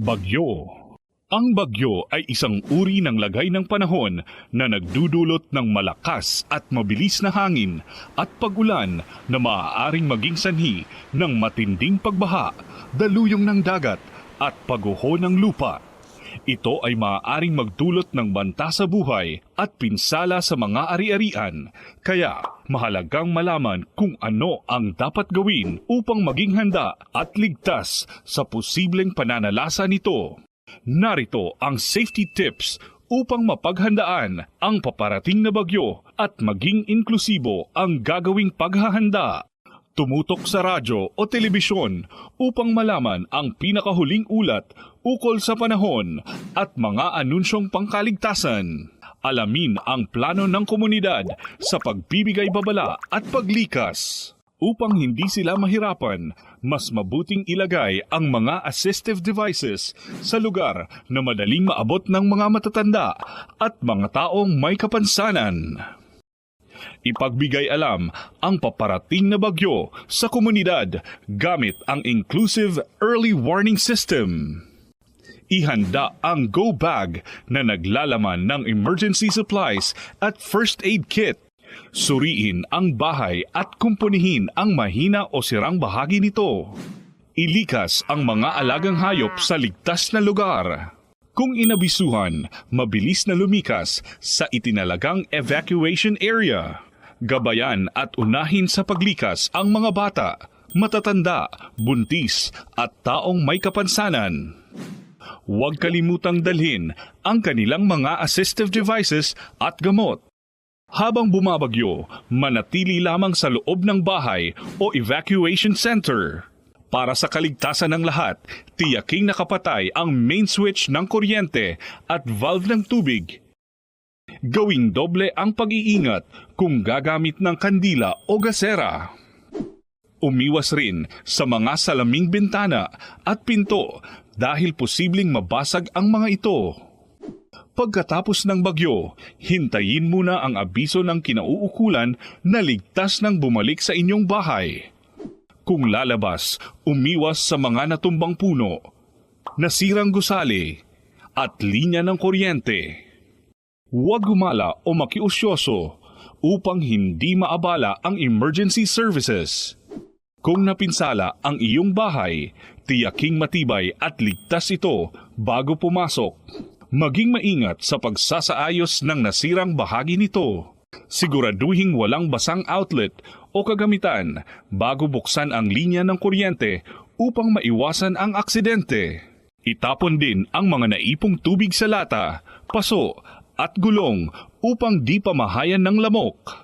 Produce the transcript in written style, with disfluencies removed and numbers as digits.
Bagyo. Ang bagyo ay isang uri ng lagay ng panahon na nagdudulot ng malakas at mabilis na hangin at pag-ulan na maaaring maging sanhi ng matinding pagbaha, daluyong ng dagat at pagguho ng lupa. Ito ay maaaring magdulot ng banta sa buhay at pinsala sa mga ari-arian, kaya mahalagang malaman kung ano ang dapat gawin upang maging handa at ligtas sa posibleng pananalasa nito. Narito ang safety tips upang mapaghandaan ang paparating na bagyo at maging inklusibo ang gagawing paghahanda. Tumutok sa radyo o telebisyon upang malaman ang pinakahuling ulat ukol sa panahon at mga anunsyong pangkaligtasan. Alamin ang plano ng komunidad sa pagbibigay babala at paglikas. Upang hindi sila mahirapan, mas mabuting ilagay ang mga assistive devices sa lugar na madaling maabot ng mga matatanda at mga taong may kapansanan. Ipagbigay alam ang paparating na bagyo sa komunidad gamit ang Inclusive Early Warning System. Ihanda ang Go Bag na naglalaman ng emergency supplies at first aid kit. Suriin ang bahay at kumpunihin ang mahina o sirang bahagi nito. Ilikas ang mga alagang hayop sa ligtas na lugar. Kung inabisuhan, mabilis na lumikas sa itinalagang evacuation area. Gabayan at unahin sa paglikas ang mga bata, matatanda, buntis at taong may kapansanan. Huwag kalimutang dalhin ang kanilang mga assistive devices at gamot. Habang bumabagyo, manatili lamang sa loob ng bahay o evacuation center. Para sa kaligtasan ng lahat, tiyaking nakapatay ang main switch ng kuryente at valve ng tubig. Gawing doble ang pag-iingat kung gagamit ng kandila o gasera. Umiwas rin sa mga salaming bintana at pinto dahil posibleng mabasag ang mga ito. Pagkatapos ng bagyo, hintayin muna ang abiso ng kinauukulan na ligtas nang bumalik sa inyong bahay. Kung lalabas, umiwas sa mga natumbang puno, nasirang gusali, at linya ng kuryente. Huwag gumala o makiusyoso upang hindi maabala ang emergency services. Kung napinsala ang iyong bahay, tiyaking matibay at ligtas ito bago pumasok. Maging maingat sa pagsasaayos ng nasirang bahagi nito. Siguraduhing walang basang outlet o kagamitan bago buksan ang linya ng kuryente upang maiwasan ang aksidente. Itapon din ang mga naipong tubig sa lata, paso at gulong upang di pamahayan ng lamok.